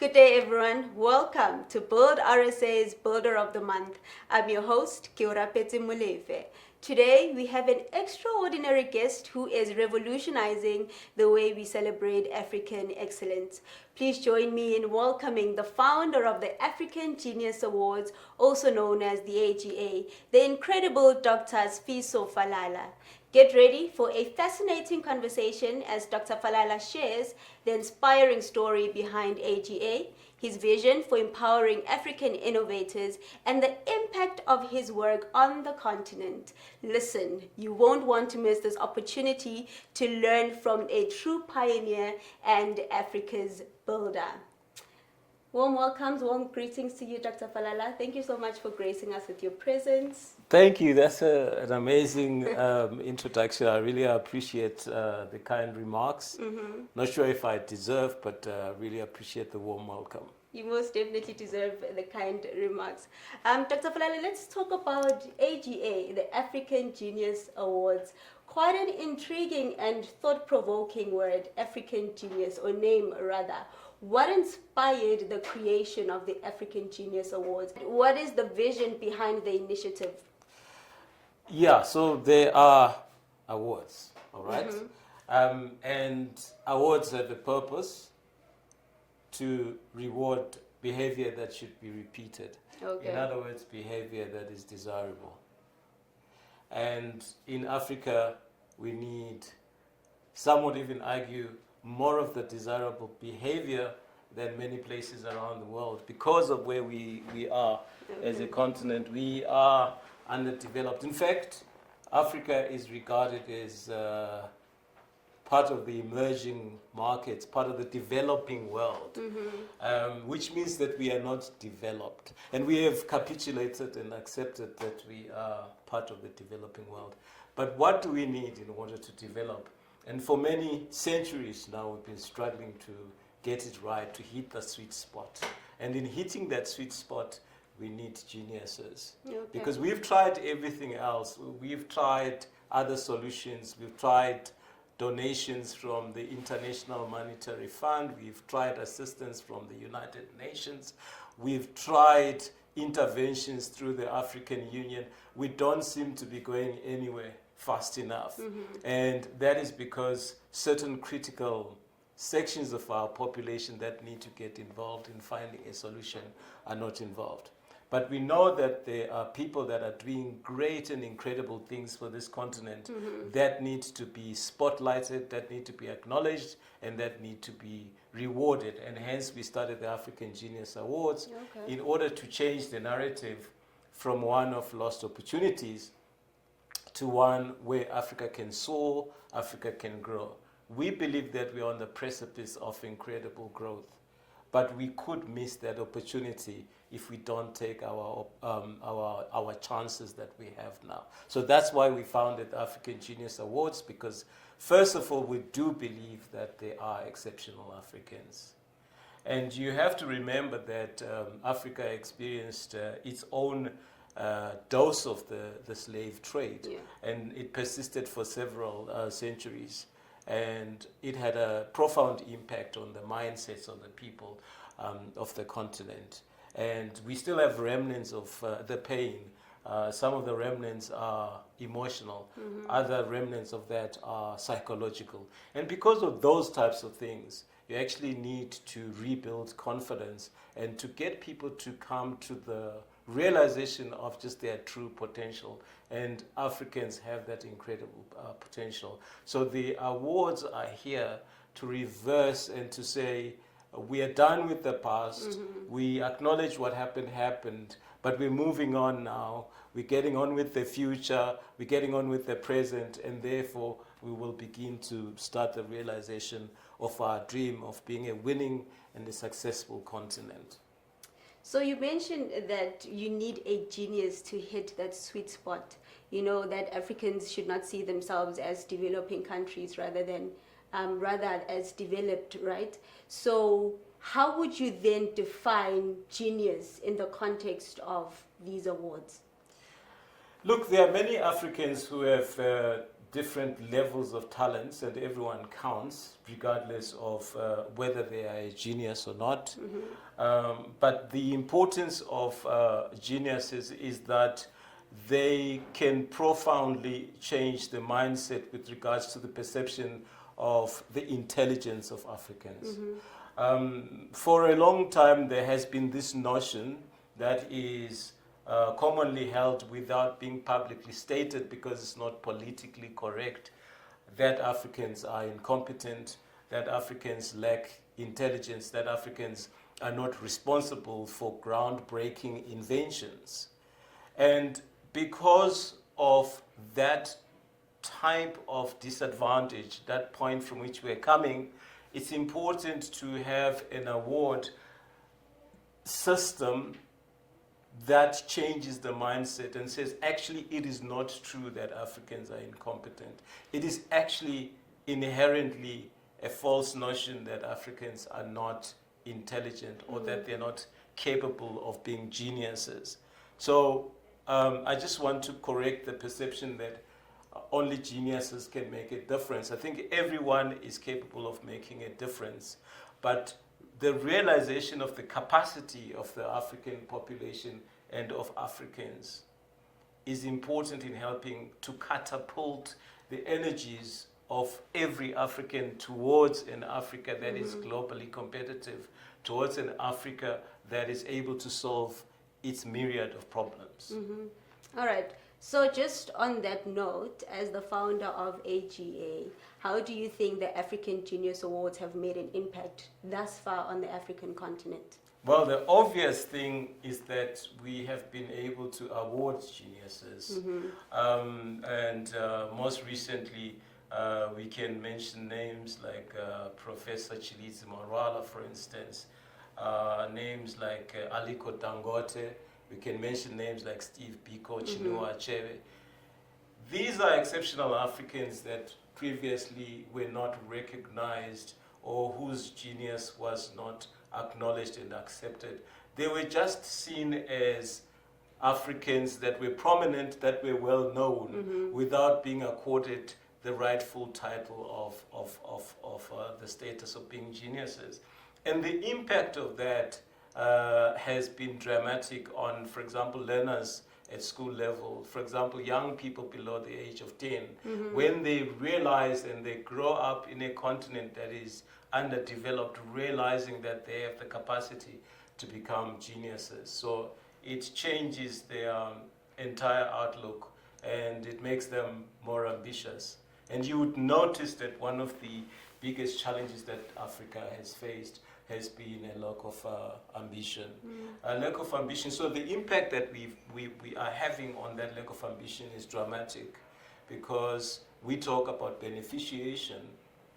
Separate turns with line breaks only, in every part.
Good day, everyone. Welcome to Build RSA's Builder of the Month. I'm your host, Kiora Peti Mulefe. Today, we have an extraordinary guest who is revolutionizing the way we celebrate African excellence. Please join me in welcoming the founder of the African Genius Awards, also known as the A.G.A, the incredible Dr. Sifiso Falala. Get ready for a fascinating conversation as Dr. Falala shares the inspiring story behind A.G.A, his vision for empowering African innovators, and the impact of his work on the continent. Listen, you won't want to miss this opportunity to learn from a true pioneer and Africa's builder. Warm welcomes, warm greetings to you, Dr. Falala. Thank you so much for gracing us with your presence.
Thank you. That's an amazing introduction. I really appreciate the kind remarks. Not sure if I deserve, but really appreciate the warm welcome.
You most definitely deserve the kind remarks. Dr. Falala, let's talk about A.G.A, the African Genius Awards. Quite an intriguing and thought-provoking word, African Genius, or name rather. What inspired the creation of the African Genius Awards? What is the vision behind the initiative?
Yeah, so there are awards, all right? And awards have a purpose to reward behavior that should be repeated.
Okay.
In other words, behavior that is desirable. And in Africa, we need, some would even argue, more of the desirable behavior than many places around the world. Because of where we are as a continent, we are underdeveloped. In fact, Africa is regarded as part of the emerging markets, part of the developing world, which means that we are not developed. And we have capitulated and accepted that we are part of the developing world. But what do we need in order to develop? And for many centuries now, we've been struggling to get it right, to hit the sweet spot. And in hitting that sweet spot, we need geniuses. Okay. Because we've tried everything else. We've tried other solutions. We've tried donations from the International Monetary Fund. We've tried assistance from the United Nations. We've tried interventions through the African Union. We don't seem to be going anywhere fast enough. And that is because certain critical sections of our population that need to get involved in finding a solution are not involved. But we know that there are people that are doing great and incredible things for this continent that need to be spotlighted, that need to be acknowledged, and that need to be rewarded. And hence we started the African Genius Awards in order to change the narrative from one of lost opportunities to one where Africa can soar, Africa can grow. We believe that we are on the precipice of incredible growth, but we could miss that opportunity if we don't take our chances that we have now. So that's why we founded the African Genius Awards, because first of all, we do believe that there are exceptional Africans. And you have to remember that Africa experienced its own dose of the slave trade, and it persisted for several centuries, and it had a profound impact on the mindsets of the people of the continent. And we still have remnants of the pain. Some of the remnants are emotional, other remnants of that are psychological. And because of those types of things, you actually need to rebuild confidence and to get people to come to the realization of just their true potential. And Africans have that incredible potential. So the awards are here to reverse and to say, we are done with the past, we acknowledge what happened, but we're moving on now, we're getting on with the future, we're getting on with the present, and therefore we will begin to start the realization of our dream of being a winning and a successful continent.
So you mentioned that you need a genius to hit that sweet spot. You know, that Africans should not see themselves as developing countries rather as developed, right? So how would you then define genius in the context of these awards?
Look, there are many Africans who have different levels of talents, and everyone counts, regardless of whether they are a genius or not. But the importance of geniuses is that they can profoundly change the mindset with regards to the perception of the intelligence of Africans. For a long time, there has been this notion that is commonly held without being publicly stated because it's not politically correct, that Africans are incompetent, that Africans lack intelligence, that Africans are not responsible for groundbreaking inventions. And because of that type of disadvantage, that point from which we're coming, it's important to have an award system that changes the mindset and says, actually, it is not true that Africans are incompetent. It is actually inherently a false notion that Africans are not intelligent or that they're not capable of being geniuses. So I just want to correct the perception that only geniuses can make a difference. I think everyone is capable of making a difference, but the realization of the capacity of the African population and of Africans is important in helping to catapult the energies of every African towards an Africa that is globally competitive, towards an Africa that is able to solve its myriad of problems.
All right. So just on that note, as the founder of A.G.A, how do you think the African Genius Awards have made an impact thus far on the African continent?
Well, the obvious thing is that we have been able to award geniuses. And most recently, we can mention names like Professor Chilizi Marwala, for instance, names like Aliko Dangote. We can mention names like Steve Biko, Chinua Achebe. These are exceptional Africans that previously were not recognized or whose genius was not acknowledged and accepted. They were just seen as Africans that were prominent, that were well known, without being accorded the rightful title of the status of being geniuses. And the impact of that has been dramatic on, for example, learners at school level. For example, young people below the age of 10, when they realize and they grow up in a continent that is underdeveloped, realizing that they have the capacity to become geniuses. So it changes their entire outlook and it makes them more ambitious. And you would notice that one of the biggest challenges that Africa has faced has been a lack of ambition. A lack of ambition. So the impact that we are having on that lack of ambition is dramatic because we talk about beneficiation.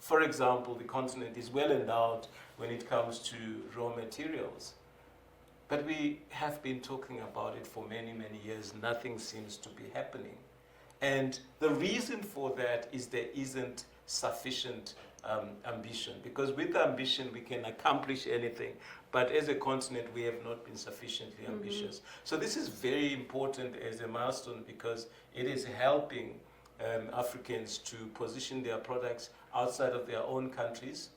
For example, the continent is well endowed when it comes to raw materials. But we have been talking about it for many, many years. Nothing seems to be happening. And the reason for that is there isn't sufficient ambition, because with ambition we can accomplish anything, but as a continent we have not been sufficiently ambitious. So this is very important as a milestone because it is helping Africans to position their products outside of their own countries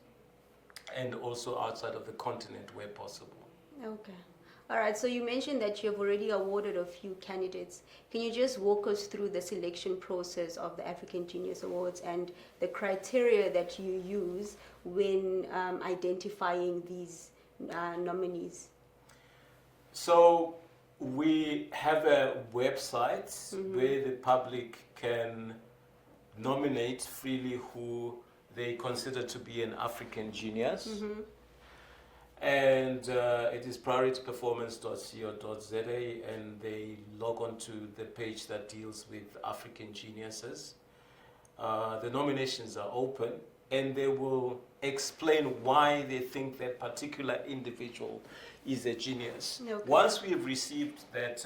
and also outside of the continent where possible.
Okay. All right, so you mentioned that you have already awarded a few candidates. Can you just walk us through the selection process of the African Genius Awards and the criteria that you use when identifying these nominees?
So we have a website where the public can nominate freely who they consider to be an African genius. And it is priorityperformance.co.za, and they log on to the page that deals with African geniuses. The nominations are open, and they will explain why they think that particular individual is a genius.
Okay.
Once we have received that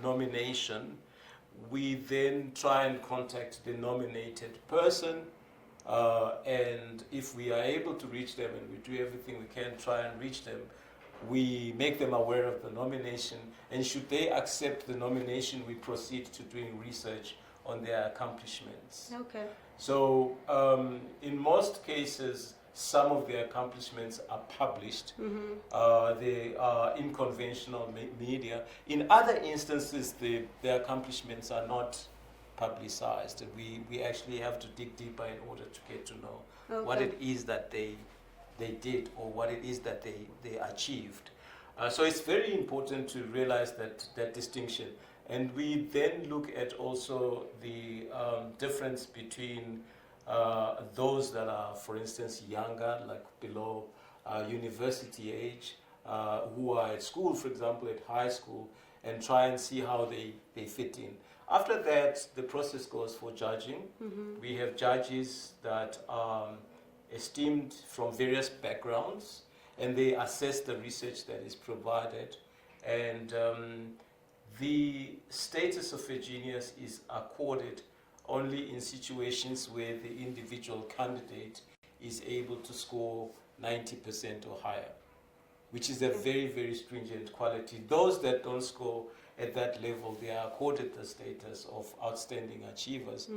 nomination, we then try and contact the nominated person. And if we are able to reach them, and we do everything we can try and reach them, we make them aware of the nomination. And should they accept the nomination, we proceed to doing research on their accomplishments.
Okay.
So in most cases, some of their accomplishments are published. They are in conventional media. In other instances, their accomplishments are not publicized. We actually have to dig deeper in order to get to know what it is that they did or what it is that they achieved. So it's very important to realize that distinction. And we then look at also the difference between those that are, for instance, younger, like below university age, who are at school, for example, at high school, and try and see how they fit in. After that, the process goes for judging. We have judges that are esteemed from various backgrounds, and they assess the research that is provided. And the status of a genius is accorded only in situations where the individual candidate is able to score 90% or higher, which is a very, very stringent quality. Those that don't score at that level, they are accorded the status of outstanding achievers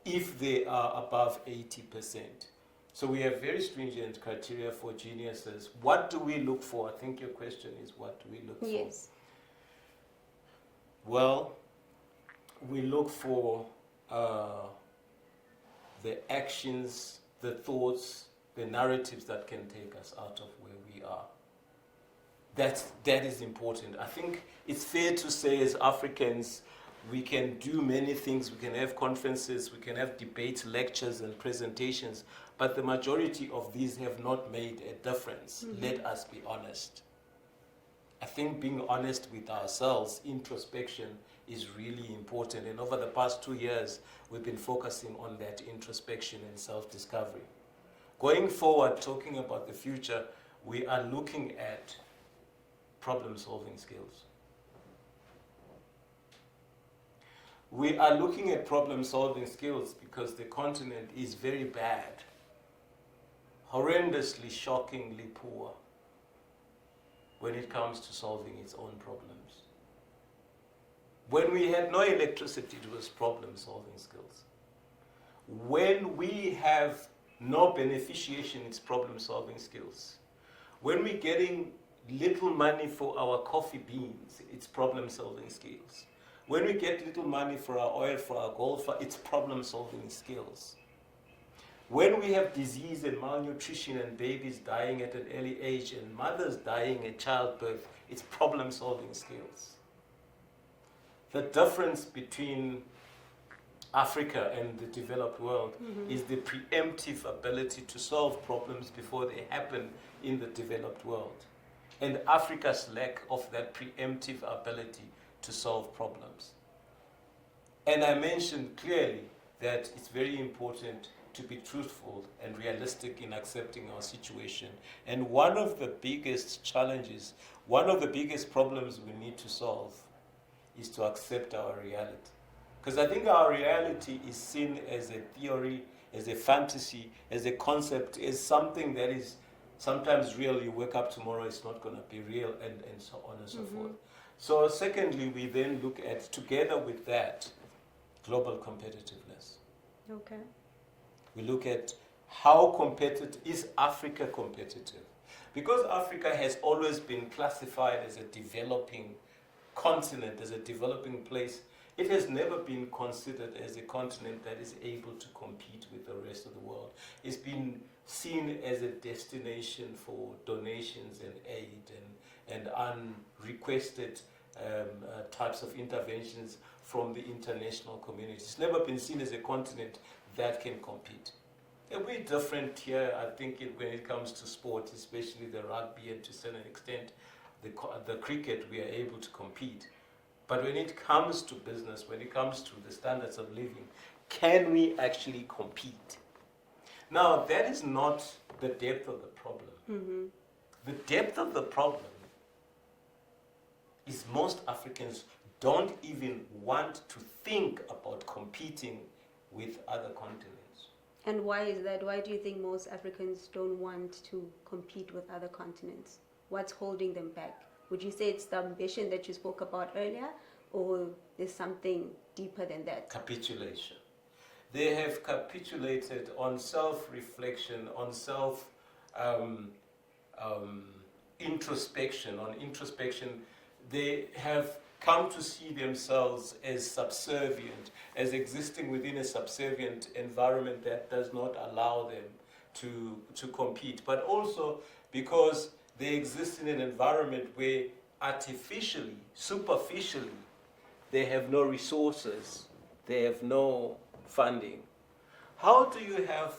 if they are above 80%. So we have very stringent criteria for geniuses. What do we look for? I think your question is, what do we look for?
Yes.
Well, we look for the actions, the thoughts, the narratives that can take us out of where we are. That is important. I think it's fair to say as Africans, we can do many things. We can have conferences, we can have debates, lectures, and presentations, but the majority of these have not made a difference. Let us be honest. I think being honest with ourselves, introspection, is really important. And over the past 2 years, we've been focusing on that introspection and self-discovery. Going forward, talking about the future, we are looking at problem-solving skills. We are looking at problem-solving skills because the continent is very bad, horrendously, shockingly poor when it comes to solving its own problems. When we had no electricity, it was problem-solving skills. When we have no beneficiation, it's problem-solving skills. When we're getting little money for our coffee beans, it's problem-solving skills. When we get little money for our oil, for our gold, it's problem-solving skills. When we have disease and malnutrition and babies dying at an early age and mothers dying at childbirth, it's problem-solving skills. The difference between Africa and the developed world is the preemptive ability to solve problems before they happen in the developed world. And Africa's lack of that preemptive ability to solve problems. And I mentioned clearly that it's very important to be truthful and realistic in accepting our situation. And one of the biggest challenges, one of the biggest problems we need to solve is to accept our reality. Because I think our reality is seen as a theory, as a fantasy, as a concept, as something that is sometimes real. You wake up tomorrow, it's not going to be real, and so on and so forth. So secondly, we then look at, together with that, global competitiveness.
Okay.
We look at how competitive, is Africa competitive? Because Africa has always been classified as a developing continent, as a developing place, it has never been considered as a continent that is able to compete with the rest of the world. It's been seen as a destination for donations and aid and unrequested types of interventions from the international community. It's never been seen as a continent that can compete. And we're different here, I think, when it comes to sport, especially the rugby and to a certain extent the cricket, we are able to compete. But when it comes to business, when it comes to the standards of living, can we actually compete? Now, that is not the depth of the problem. The depth of the problem is most Africans don't even want to think about competing with other continents.
And why is that? Why do you think most Africans don't want to compete with other continents? What's holding them back? Would you say it's the ambition that you spoke about earlier? or there's something deeper than that?
Capitulation. They have capitulated on self-reflection, on introspection. On introspection, they have come to see themselves as subservient, as existing within a subservient environment that does not allow them to compete, but also because they exist in an environment where artificially, superficially, they have no resources, they have no funding. How do you have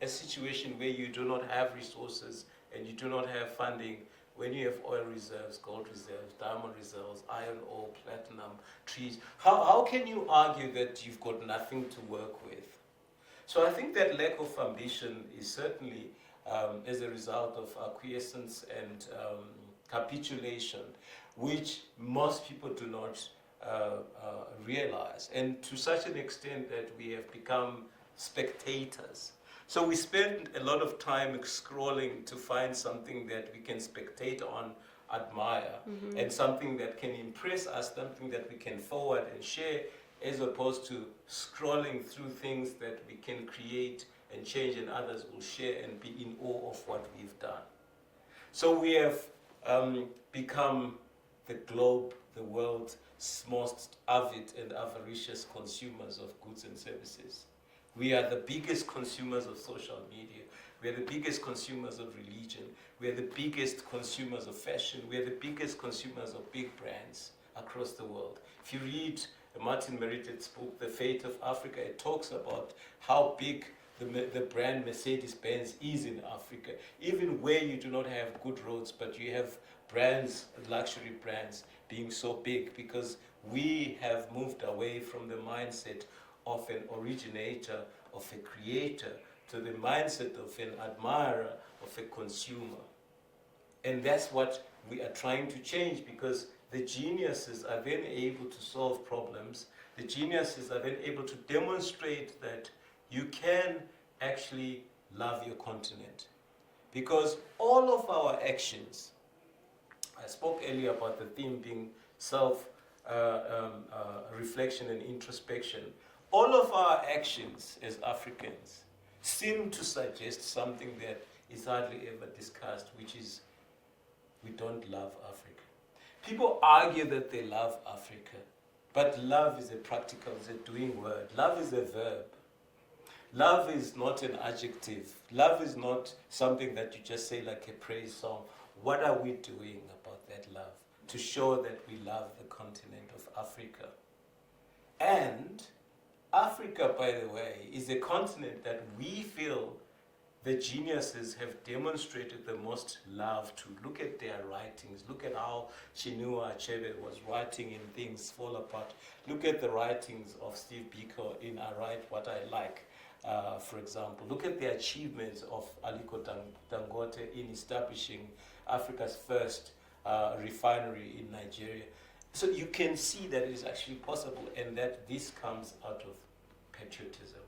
a situation where you do not have resources and you do not have funding when you have oil reserves, gold reserves, diamond reserves, iron ore, platinum, trees? How can you argue that you've got nothing to work with? So I think that lack of ambition is certainly as a result of acquiescence and capitulation, which most people do not realize, and to such an extent that we have become spectators. So we spend a lot of time scrolling to find something that we can spectate on, admire, and something that can impress us, something that we can forward and share, as opposed to scrolling through things that we can create and change and others will share and be in awe of what we've done. So we have become the globe, the world's most avid and avaricious consumers of goods and services. We are the biggest consumers of social media. We are the biggest consumers of religion. We are the biggest consumers of fashion. We are the biggest consumers of big brands across the world. If you read Martin Merited's book, The Fate of Africa, it talks about how big the brand Mercedes-Benz is in Africa, even where you do not have good roads, but you have brands, luxury brands, being so big, because we have moved away from the mindset of an originator, of a creator, to the mindset of an admirer, of a consumer. And that's what we are trying to change, because the geniuses are then able to solve problems. The geniuses are then able to demonstrate that you can actually love your continent. Because all of our actions, I spoke earlier about the theme being self-reflection and introspection. All of our actions as Africans seem to suggest something that is hardly ever discussed, which is we don't love Africa. People argue that they love Africa, but love is a practical, is a doing word. Love is a verb. Love is not an adjective. Love is not something that you just say like a praise song. What are we doing about that love to show that we love the continent of Africa? And Africa, by the way, is a continent that we feel the geniuses have demonstrated the most love to. Look at their writings. Look at how Chinua Achebe was writing in Things Fall Apart. Look at the writings of Steve Biko in I Write What I Like, for example. Look at the achievements of Aliko Dangote in establishing Africa's first refinery in Nigeria. So you can see that it is actually possible, and that this comes out of patriotism.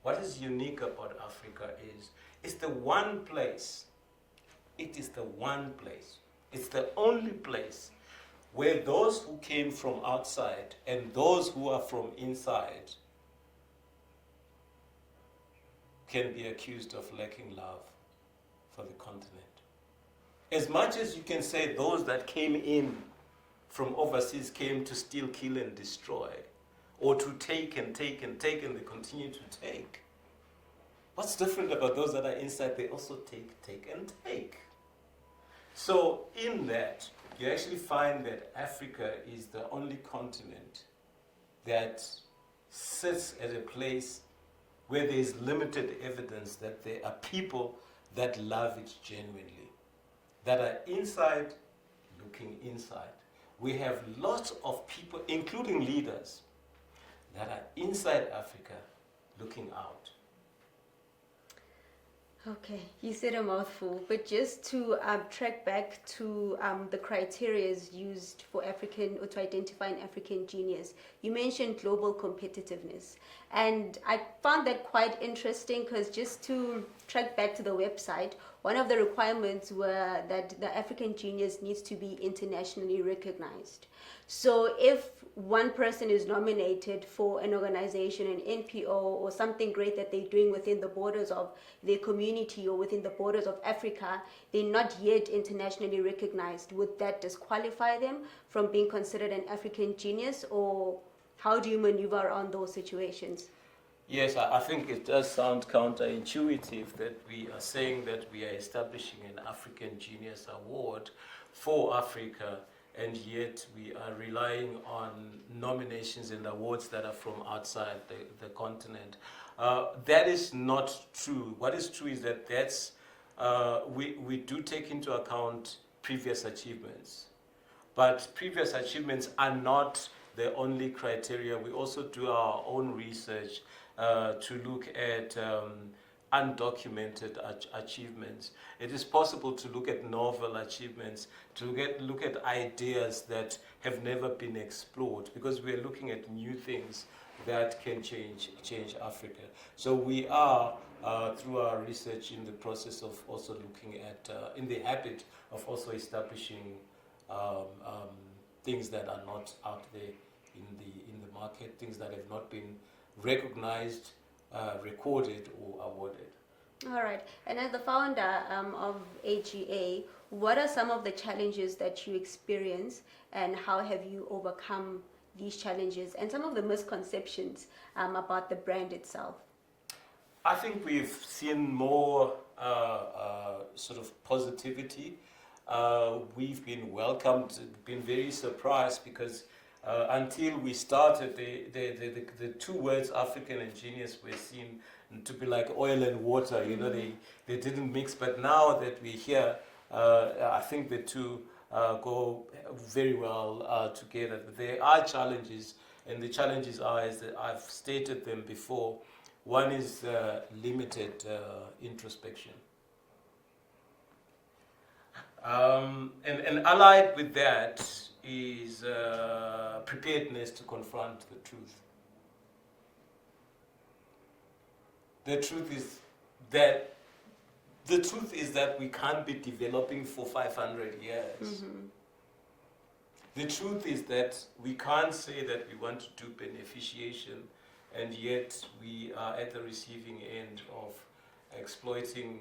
What is unique about Africa is it's the one place, it is the one place, it's the only place where those who came from outside and those who are from inside can be accused of lacking love for the continent. As much as you can say those that came in from overseas came to steal, kill, and destroy, or to take and take and take, and they continue to take. What's different about those that are inside? They also take and take. So in that, you actually find that Africa is the only continent that sits at a place where there is limited evidence that there are people that love it genuinely, that are inside looking inside. We have lots of people, including leaders, that are inside Africa looking out.
Okay, you said a mouthful, but just to track back to the criteria used for African, or to identify an African genius, you mentioned global competitiveness. And I found that quite interesting, because just to track back to the website, one of the requirements were that the African genius needs to be internationally recognized. So if one person is nominated for an organization, an NPO, or something great that they're doing within the borders of their community or within the borders of Africa, they're not yet internationally recognized. Would that disqualify them from being considered an African genius, or how do you maneuver around those situations?
Yes, I think it does sound counterintuitive that we are saying that we are establishing an African Genius Award for Africa, and yet we are relying on nominations and awards that are from outside the continent. That is not true. What is true is that we do take into account previous achievements. But previous achievements are not the only criteria. We also do our own research to look at undocumented achievements. It is possible to look at novel achievements, to look at ideas that have never been explored, because we are looking at new things that can change Africa. So we are, through our research, in the process of also looking at, in the habit of also establishing things that are not out there in the market, things that have not been recognized, recorded, or awarded.
All right. And as the founder of A.G.A, what are some of the challenges that you experience, and how have you overcome these challenges and some of the misconceptions about the brand itself?
I think we've seen more sort of positivity. We've been welcomed, been very surprised, because until we started, the two words African and genius were seen to be like oil and water. You know, they didn't mix. But now that we're here, I think the two go very well together. There are challenges, and the challenges are, as I've stated them before. One is limited introspection. And allied with that is preparedness to confront the truth. The truth is that we can't be developing for 500 years.
Mm-hmm.
The truth is that we can't say that we want to do beneficiation, and yet we are at the receiving end of exploiting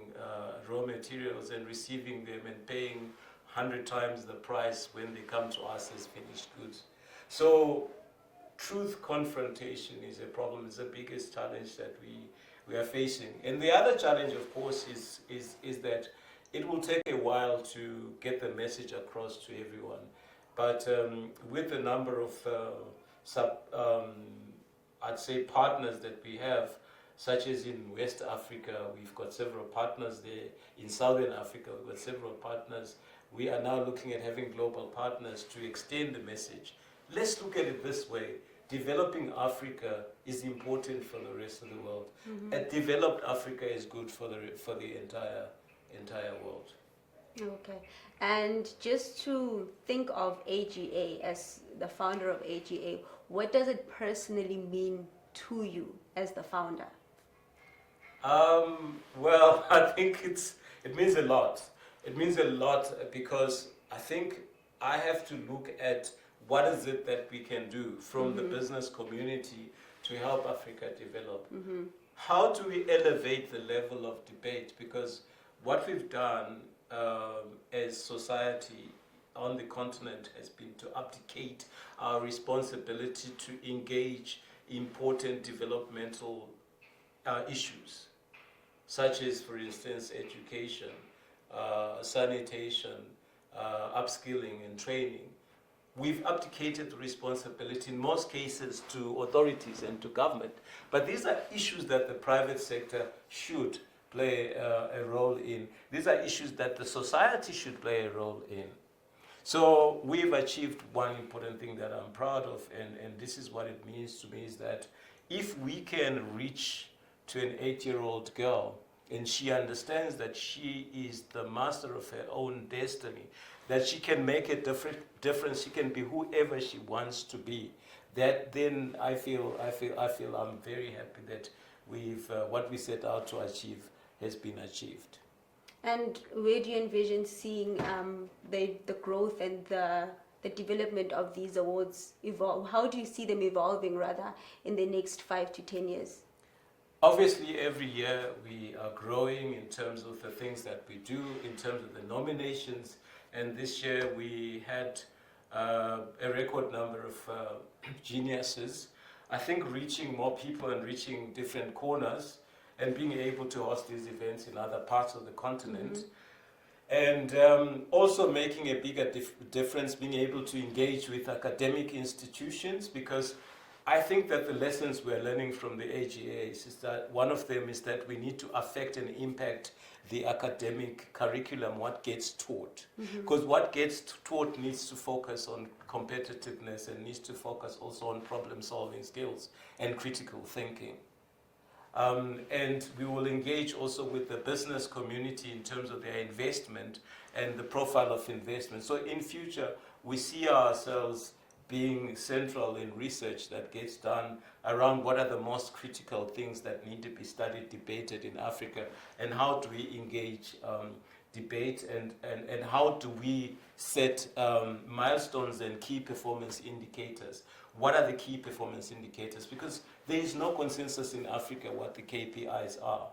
raw materials and receiving them and paying 100 times the price when they come to us as finished goods. So truth confrontation is a problem. It's the biggest challenge that we are facing. And the other challenge, of course, is that it will take a while to get the message across to everyone. But with the number of I'd say partners that we have, such as in West Africa, we've got several partners there. In Southern Africa, we've got several partners. We are now looking at having global partners to extend the message. Let's look at it this way. Developing Africa is important for the rest of the world. Mm-hmm. A developed Africa is good for the entire world.
Okay. And just to think of A.G.A as the founder of A.G.A, what does it personally mean to you as the founder?
Well, I think it means a lot. It means a lot because I think I have to look at what is it that we can do from the business community to help Africa develop. Mm-hmm. How do we elevate the level of debate? Because what we've done as society on the continent has been to abdicate our responsibility to engage important developmental issues, such as, for instance, education, sanitation, upskilling and training. We've abdicated the responsibility in most cases to authorities and to government. But these are issues that the private sector should play a role in. These are issues that the society should play a role in. So we've achieved one important thing that I'm proud of, and this is what it means to me, is that if we can reach to an 8-year-old girl and she understands that she is the master of her own destiny, that she can make a difference, she can be whoever she wants to be, that then I feel I'm very happy that we've what we set out to achieve has been achieved.
And where do you envision seeing the growth and the the development of these awards evolve? How do you see them evolving, rather, in the next 5 to 10 years?
Obviously, every year we are growing in terms of the things that we do, in terms of the nominations. And this year we had a record number of geniuses. I think reaching more people and reaching different corners and being able to host these events in other parts of the continent. And also making a bigger difference, being able to engage with academic institutions, because I think that the lessons we're learning from the A.G.A is that one of them is that we need to affect and impact the academic curriculum, what gets taught. Because what gets taught needs to focus on competitiveness and needs to focus also on problem-solving skills and critical thinking. And we will engage also with the business community in terms of their investment and the profile of investment. So in future, we see ourselves being central in research that gets done around what are the most critical things that need to be studied, debated in Africa, and how do we engage debate, and how do we set milestones and key performance indicators. What are the key performance indicators? Because there is no consensus in Africa what the KPIs are.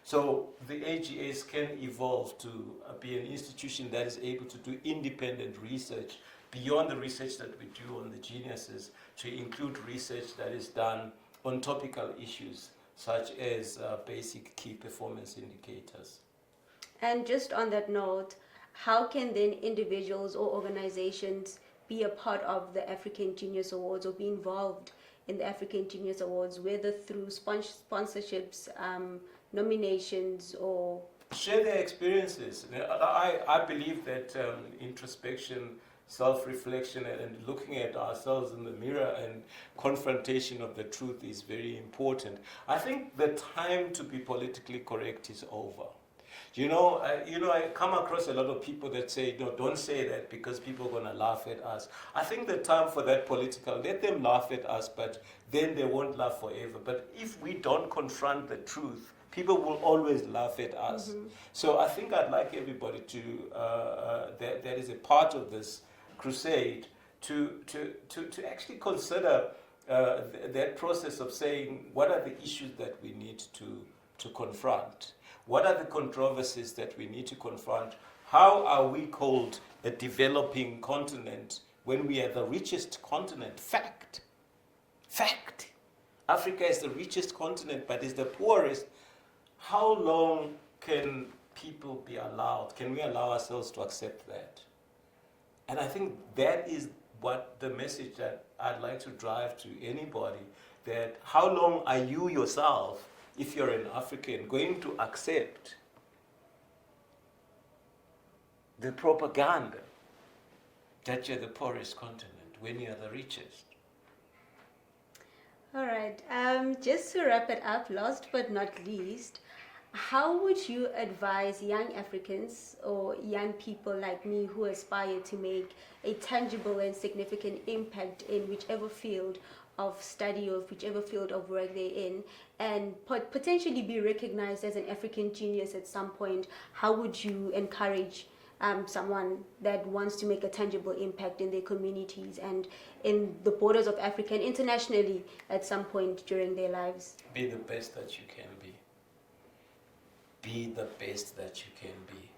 So the A.G.As can evolve to be an institution that is able to do independent research beyond the research that we do on the geniuses, to include research that is done on topical issues such as basic key performance indicators.
And just on that note, how can then individuals or organizations be a part of the African Genius Awards or be involved in the African Genius Awards, whether through sponsorships, nominations, or...
Share their experiences. I believe that introspection, self-reflection, and looking at ourselves in the mirror and confrontation of the truth is very important. I think the time to be politically correct is over. I come across a lot of people that say, no, don't say that because people are going to laugh at us. I think the time for that political, let them laugh at us, but then they won't laugh forever. But if we don't confront the truth, people will always laugh at us. So I think I'd like everybody to, that is a part of this crusade, to actually consider that process of saying, what are the issues that we need to confront? What are the controversies that we need to confront? How are we called a developing continent when we are the richest continent? Fact. Africa is the richest continent, but is the poorest. How long can people be allowed? Can we allow ourselves to accept that? And I think that is what the message that I'd like to drive to anybody, that how long are you yourself, if you're an African, going to accept the propaganda that you're the poorest continent when you're the richest?
All right. Just to wrap it up, last but not least, how would you advise young Africans or young people like me who aspire to make a tangible and significant impact in whichever field of study or whichever field of work they're in, and potentially be recognized as an African genius at some point? How would you encourage someone that wants to make a tangible impact in their communities and in the borders of Africa and internationally at some point during their lives?
Be the best that you can be. Be the best that you can be.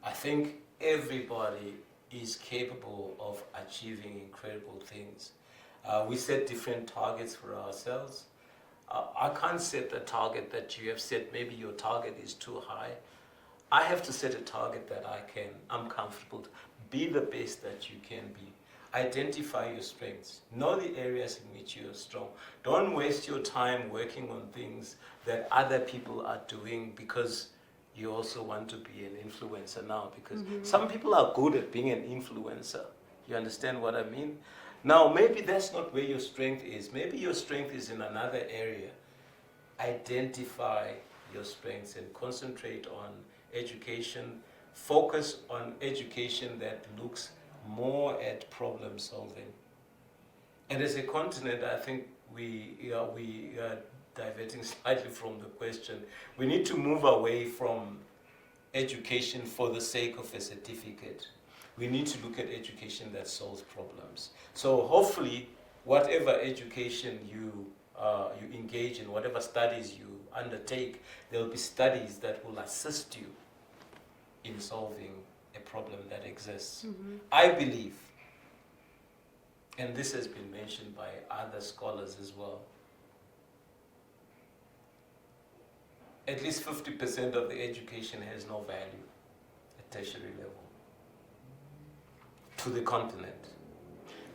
I think everybody is capable of achieving incredible things. We set different targets for ourselves. I can't set the target that you have set. Maybe your target is too high. I have to set a target that I'm comfortable to. Be the best that you can be. Identify your strengths. Know the areas in which you are strong. Don't waste your time working on things that other people are doing because you also want to be an influencer now. Because some people are good at being an influencer. You understand what I mean? Now, maybe that's not where your strength is. Maybe your strength is in another area. Identify your strengths and concentrate on education. Focus on education that looks more at problem solving. And as a continent, I think we are diverting slightly from the question. We need to move away from education for the sake of a certificate. we need to look at education that solves problems. So hopefully, whatever education you engage in, whatever studies you undertake, there will be studies that will assist you in solving a problem that exists. I believe, and this has been mentioned by other scholars as well, at least 50% of the education has no value at tertiary level to the continent.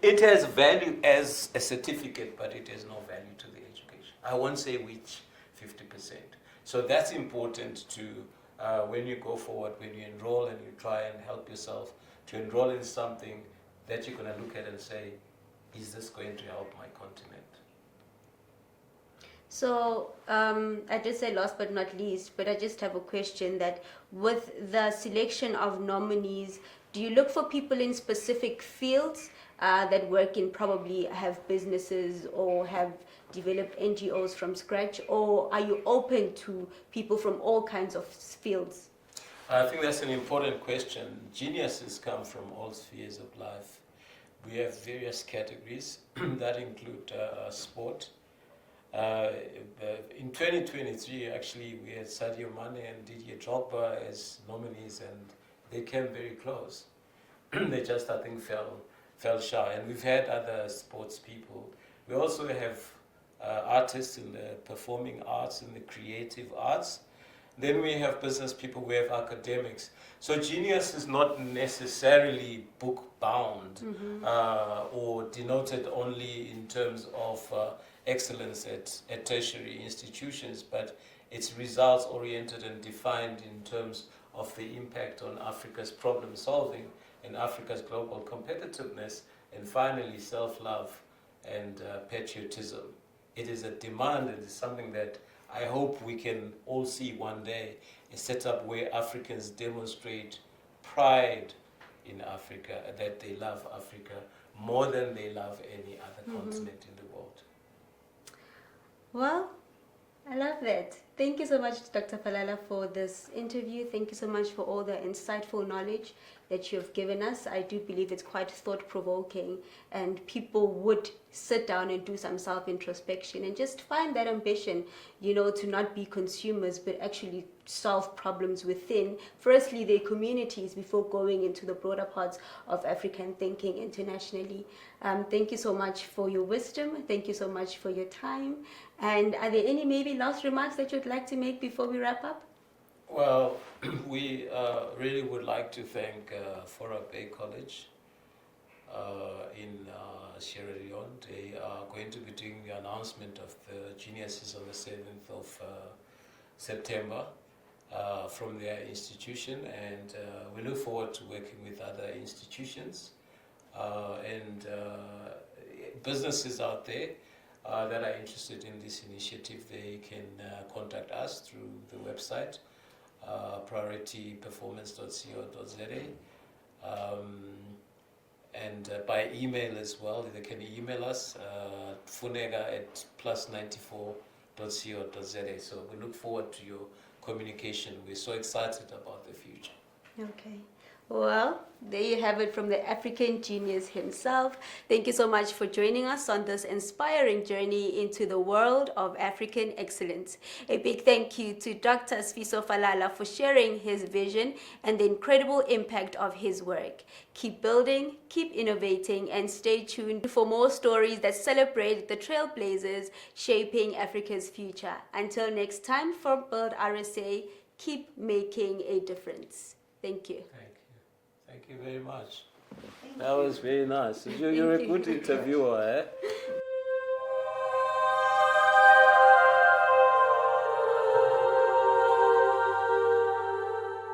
It has value as a certificate, but it has no value to the education. I won't say which 50%. So that's important to, when you go forward, when you enroll and you try and help yourself to enroll in something that you're going to look at and say, is this going to help my continent?
So I just say last but not least, but I just have a question that with the selection of nominees, do you look for people in specific fields that work in, probably have businesses or have developed NGOs from scratch, or are you open to people from all kinds of fields?
I think that's an important question. Geniuses come from all spheres of life. We have various categories that include sport. In 2023, actually, we had Sadio Mane and Didier Drogba as nominees, and they came very close. They just, I think, fell shy. And we've had other sports people. We also have artists in the performing arts, in the creative arts. Then we have business people, we have academics. So genius is not necessarily book-bound or denoted only in terms of excellence at tertiary institutions, but it's results-oriented and defined in terms of the impact on Africa's problem-solving and Africa's global competitiveness, and finally self-love and patriotism. It is a demand, it is something that I hope we can all see one day, a setup where Africans demonstrate pride in Africa, that they love Africa more than they love any other continent in the world.
Well, I love that. Thank you so much, Dr. Falala, for this interview. Thank you so much for all the insightful knowledge that you have given us. I do believe it's quite thought-provoking, and people would sit down and do some self-introspection and just find that ambition, to not be consumers, but actually solve problems within, firstly, their communities before going into the broader parts of African thinking internationally. Thank you so much for your wisdom. Thank you so much for your time. And are there any maybe last remarks that you'd like to make before we wrap up?
Well, we really would like to thank Fora Bay College in Sierra Leone. They are going to be doing the announcement of the geniuses on the 7th of September from their institution, and we look forward to working with other institutions and businesses out there that are interested in this initiative. They can contact us through the website priorityperformance.co.za, and by email as well. They can email us funega@plus94.co.za. So we look forward to your communication. We're so excited about the future.
Okay. Well, there you have it from the African genius himself. Thank you so much for joining us on this inspiring journey into the world of African excellence. A big thank you to Dr. Sifiso Falala for sharing his vision and the incredible impact of his work. Keep building, keep innovating, and stay tuned for more stories that celebrate the trailblazers shaping Africa's future. Until next time, from Build RSA, keep making a difference. Thank you.
Thank you very much. That was very nice. You're a good interviewer, eh?